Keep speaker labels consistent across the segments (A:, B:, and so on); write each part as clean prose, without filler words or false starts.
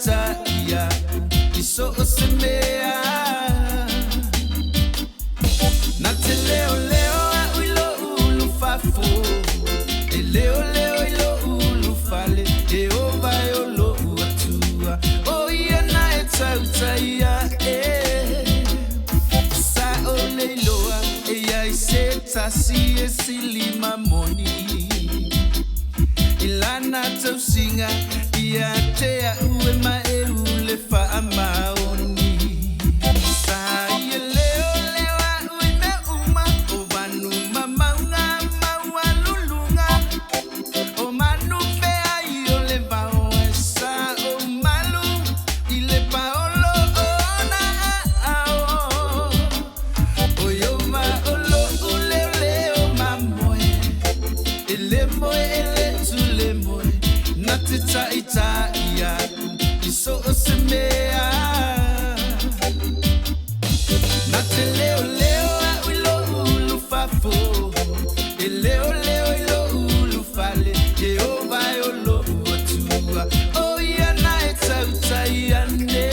A: ita ia iso osemea na te leoleo a uilo ulu fafo e leoleo ilo ulu fale Ieova e olo atua o ia na e tauta ia sa o leiloa e ia i se tasi e sili mamoni ilana tausinga ia te a ue ma e ule fa amaoni sa ia leo leo a ui me uma o vanu mamaunga maua lulunga o manu fea i o le vao e sa o malu i le paolo o na ao o Ieova o lo u leo leo mamoe e le moe e le tu le moe na te taita ia iso osemea na te leo leo a uilo ulu fafo e leo leo ilo ulu fale Ieova e olo atua o ia na e tauta ia ne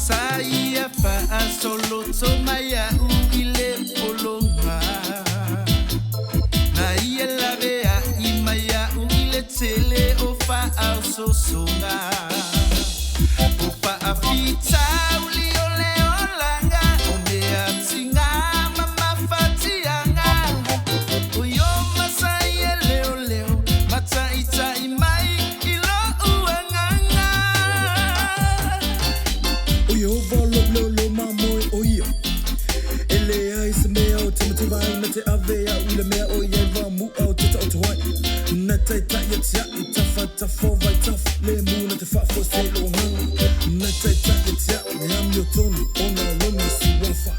A: sa ia fa a solo tomaya u ile polonga na ia la vea i maya u ile tele o fa au so songa o fa a fita uli o leo langa o mea tinga mama fatianga o yo masai e leo leo mata ita i mai ilo uanganga
B: o Ieova lo lo Mamoe o ia ele ai se mea o te mate vai na te avea ule mea o Ieova mu au te tau te wai na te taia tia i ta fo vai taf le mu na te fa fo se lo hanga na te taia tia le am yo tonu o na lona si wafa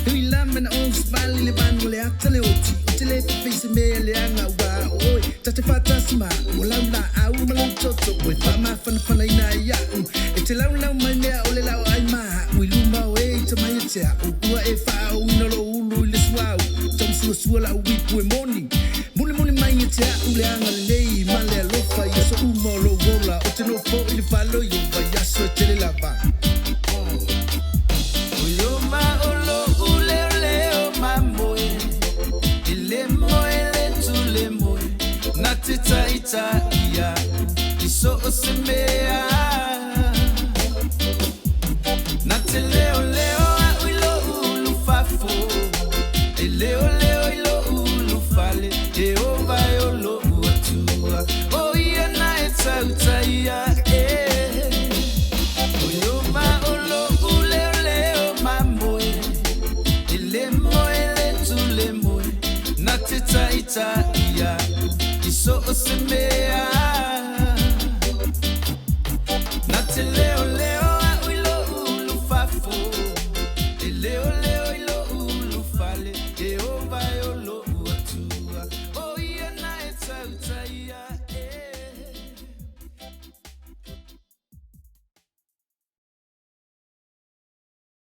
C: Hui lama na on spali le vanu le ata le oti o te le fese mea le anga wa oi ta te fatasma o lau na au malau toto o e whama whanawhana ina ia e te lau mai mea o le lau ai maha ui luma o e ta mai a tea o ua e whao inolo ulu i le suau tam sua lau wipu e moni muli mai a tea ule anga le lei ma le alofa i so umo lo wola o te no fo i le whalo i o vai aso e te le lava
A: Ieova o lo u leo leo mamoe e le moe le tu le moe na te taita ia iso osemea